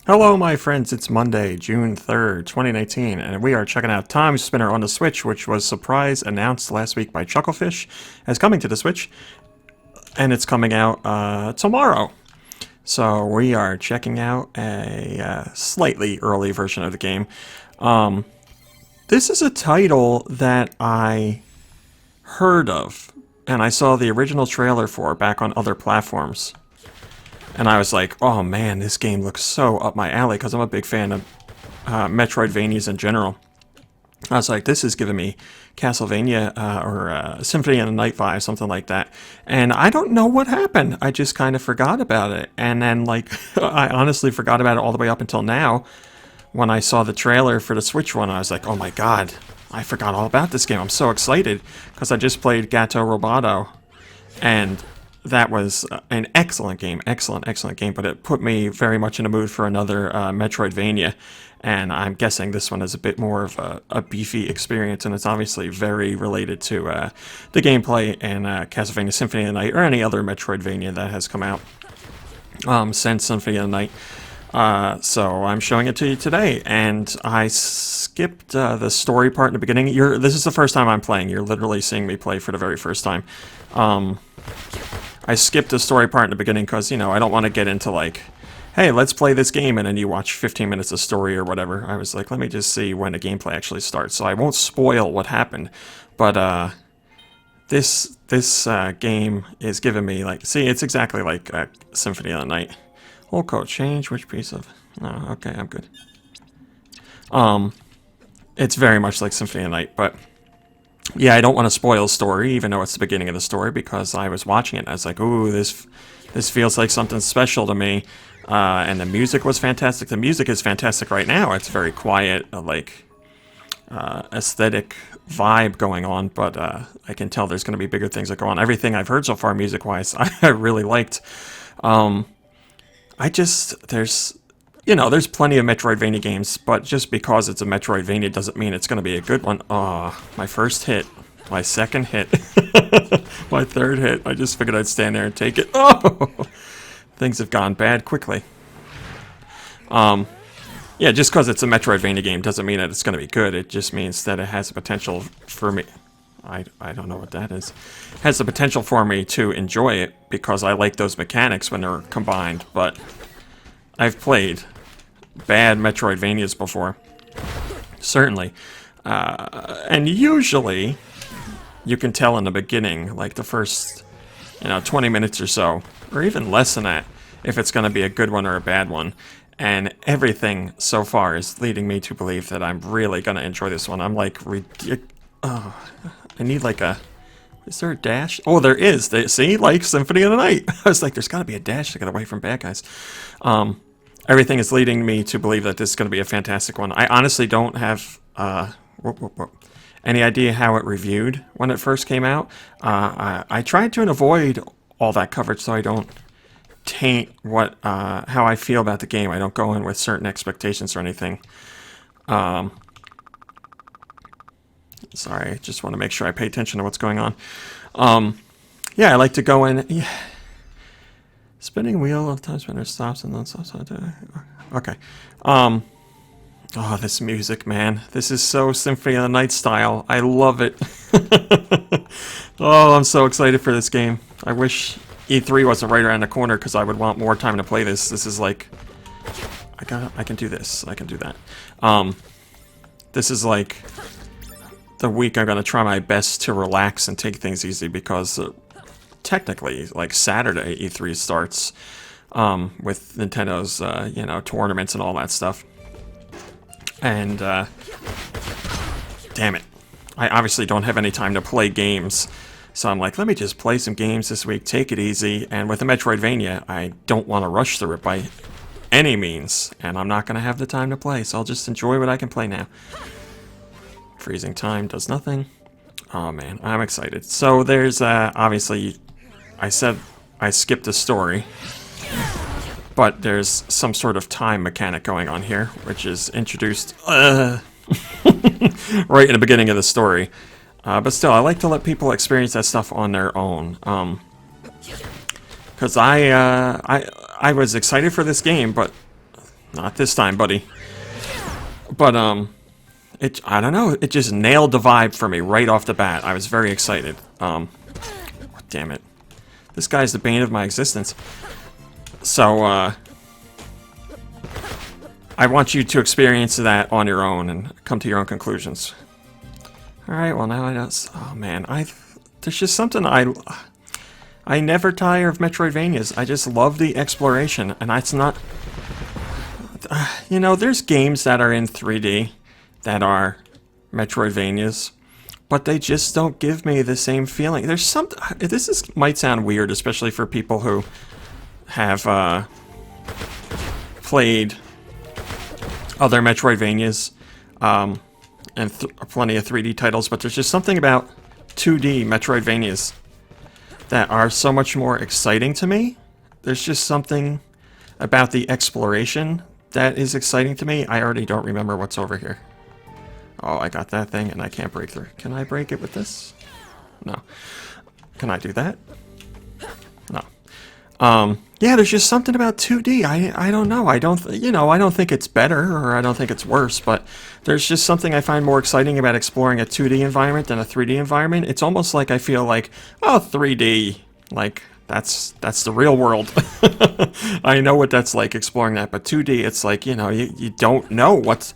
Hello, my friends. It's Monday, June 3rd, 2019, and we are checking out Timespinner on the Switch, which was surprise announced last week by Chucklefish as coming to the Switch, and it's coming out tomorrow. So we are checking out a slightly early version of the game. This is a title that I heard of, and I saw the original trailer for back on other platforms. And I was like, oh man, this game looks so up my alley because I'm a big fan of Metroidvanias in general. I was like, this is giving me Castlevania or Symphony of the Night vibe, something like that. And I don't know what happened. I just kind of forgot about it. And then, like, I honestly forgot about it all the way up until now. When I saw the trailer for the Switch one, I was like, oh my god, I forgot all about this game. I'm so excited because I just played Gato Roboto. And that was an excellent game, excellent game, but it put me very much in the mood for another Metroidvania, and I'm guessing this one is a bit more of a beefy experience, and it's obviously very related to the gameplay in Castlevania Symphony of the Night, or any other Metroidvania that has come out since Symphony of the Night. So I'm showing it to you today, and I skipped the story part in the beginning. This is the first time I'm playing. You're literally seeing me play for the very first time. I skipped the story part in the beginning because, you know, I don't want to get into like, hey, let's play this game, and then you watch 15 minutes of story or whatever. I was like, let me just see when the gameplay actually starts. So I won't spoil what happened, but this game is giving me like, see, it's exactly like Symphony of the Night. Whole code change, which piece of? Oh, okay, I'm good. It's very much like Symphony of the Night, but yeah, I don't want to spoil the story, even though it's the beginning of the story, because I was watching it and I was like, ooh, this feels like something special to me. And the music was fantastic. The music is fantastic right now. It's very quiet, aesthetic vibe going on, but I can tell there's going to be bigger things that go on. Everything I've heard so far music-wise, I really liked. There's plenty of Metroidvania games, but just because it's a Metroidvania doesn't mean it's going to be a good one. Oh, my first hit, my second hit, my third hit. I just figured I'd stand there and take it. Oh, things have gone bad quickly. Yeah, just because it's a Metroidvania game doesn't mean that it's going to be good. It just means that it has the potential for me. I don't know what that is. It has the potential for me to enjoy it because I like those mechanics when they're combined, but I've played bad Metroidvanias before, certainly, and usually you can tell in the beginning, like the first 20 minutes or so, or even less than that, if it's going to be a good one or a bad one. And everything so far is leading me to believe that I'm really going to enjoy this one. I'm like, I need like a... Is there a dash? Oh, there is. See, like Symphony of the Night. I was like, there's got to be a dash to get away from bad guys. Everything is leading me to believe that this is going to be a fantastic one. I honestly don't have any idea how it reviewed when it first came out. I tried to avoid all that coverage so I don't taint how I feel about the game. I don't go in with certain expectations or anything. Sorry, I just want to make sure I pay attention to what's going on. Yeah, I like to go in... Yeah. Spinning wheel of Timespinner stops and then stops. Okay. Oh, this music, man. This is so Symphony of the Night style. I love it. Oh, I'm so excited for this game. I wish E3 wasn't right around the corner because I would want more time to play this. This is like... I can do this. I can do that. This is like the week I'm going to try my best to relax and take things easy because... technically, like Saturday, E3 starts with Nintendo's, tournaments and all that stuff. And, damn it. I obviously don't have any time to play games. So I'm like, let me just play some games this week, take it easy. And with the Metroidvania, I don't want to rush through it by any means. And I'm not going to have the time to play, so I'll just enjoy what I can play now. Freezing time does nothing. Oh, man, I'm excited. So there's, obviously... I said I skipped the story, but there's some sort of time mechanic going on here, which is introduced right in the beginning of the story. But still, I like to let people experience that stuff on their own. Because I was excited for this game, but Not this time, buddy. But, I don't know. It just nailed the vibe for me right off the bat. I was very excited. Damn it. This guy's the bane of my existence. So, I want you to experience that on your own and come to your own conclusions. Alright, well now I know. Oh man, there's just something I never tire of Metroidvanias. I just love the exploration, and it's not... you know, there's games that are in 3D that are Metroidvanias, but they just don't give me the same feeling. There's something... might sound weird, especially for people who have played other Metroidvanias and plenty of 3D titles, but there's just something about 2D Metroidvanias that are so much more exciting to me. There's just something about the exploration that is exciting to me. I already don't remember what's over here. Oh, I got that thing and I can't break through. Can I break it with this? No. Can I do that? No. Yeah, there's just something about 2D. I don't know. I don't think it's better or I don't think it's worse, but there's just something I find more exciting about exploring a 2D environment than a 3D environment. It's almost like I feel like, oh, 3D, like that's the real world. I know what that's like exploring that, but 2D, it's like, you know, you don't know what's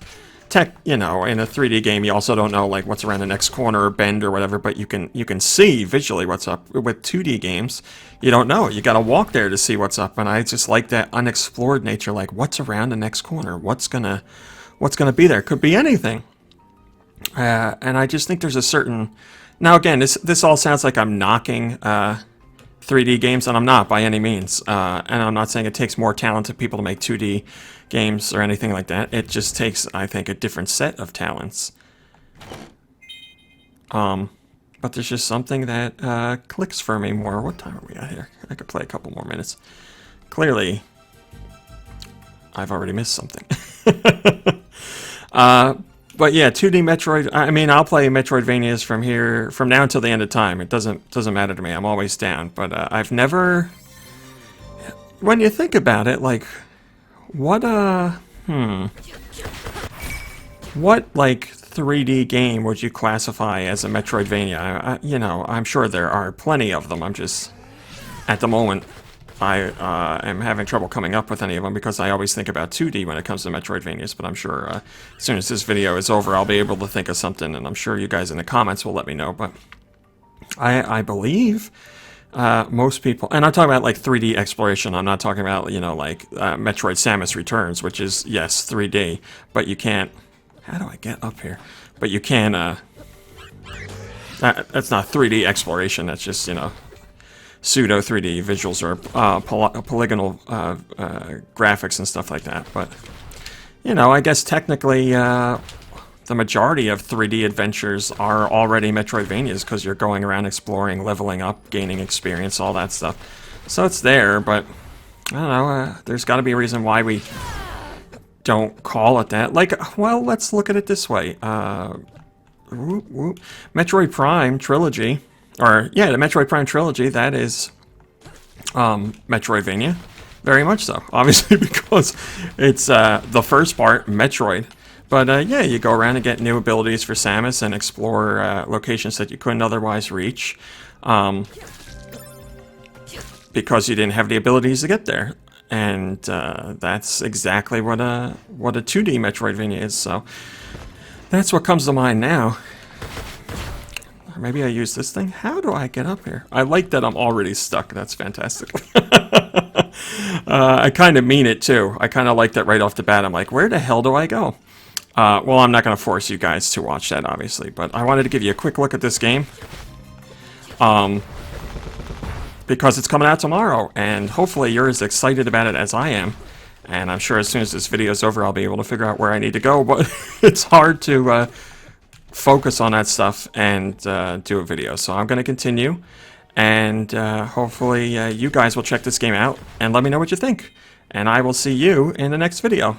you know, in a 3D game, you also don't know like what's around the next corner or bend or whatever, but you can see visually what's up. With 2D games, you don't know. You got to walk there to see what's up, and I just like that unexplored nature. Like, what's around the next corner? What's gonna be there? Could be anything. And I just think there's a certain... Now again, this all sounds like I'm knocking 3D games, and I'm not by any means. And I'm not saying it takes more talented people to make 2D games or anything like that. It just takes, I think, a different set of talents. But there's just something that clicks for me more. What time are we at here? I could play a couple more minutes. Clearly, I've already missed something. But yeah, 2D Metroid. I mean, I'll play Metroidvanias from now until the end of time. It doesn't matter to me. I'm always down. But I've never. When you think about it, like, what like 3D game would you classify as a Metroidvania? You know, I'm sure there are plenty of them. I'm just at the moment. I am having trouble coming up with any of them because I always think about 2D when it comes to Metroidvanias, but I'm sure as soon as this video is over, I'll be able to think of something, and I'm sure you guys in the comments will let me know. But I believe most people, and I'm talking about like 3D exploration, I'm not talking about, you know, like Metroid Samus Returns, which is, yes, 3D, but you can't, how do I get up here? But you can, that's not 3D exploration, that's just, you know, pseudo 3D visuals or polygonal graphics and stuff like that. But, you know, I guess technically the majority of 3D adventures are already Metroidvanias because you're going around exploring, leveling up, gaining experience, all that stuff. So it's there, but I don't know, there's got to be a reason why we don't call it that. Like, well, let's look at it this way. Metroid Prime Trilogy, or yeah, the Metroid Prime Trilogy, that is Metroidvania. Very much so, obviously, because it's the first part, Metroid. But yeah, you go around and get new abilities for Samus and explore locations that you couldn't otherwise reach because you didn't have the abilities to get there. And that's exactly what a 2D Metroidvania is. So that's what comes to mind now. Or maybe I use this thing. How do I get up here? I like that I'm already stuck. That's fantastic. I kind of mean it too. I kind of like that right off the bat. I'm like, where the hell do I go? Well, I'm not going to force you guys to watch that, obviously, but I wanted to give you a quick look at this game. Because it's coming out tomorrow, and hopefully you're as excited about it as I am. And I'm sure as soon as this video is over, I'll be able to figure out where I need to go, but it's hard to focus on that stuff and do a video. So I'm going to continue, and hopefully you guys will check this game out and let me know what you think. And I will see you in the next video.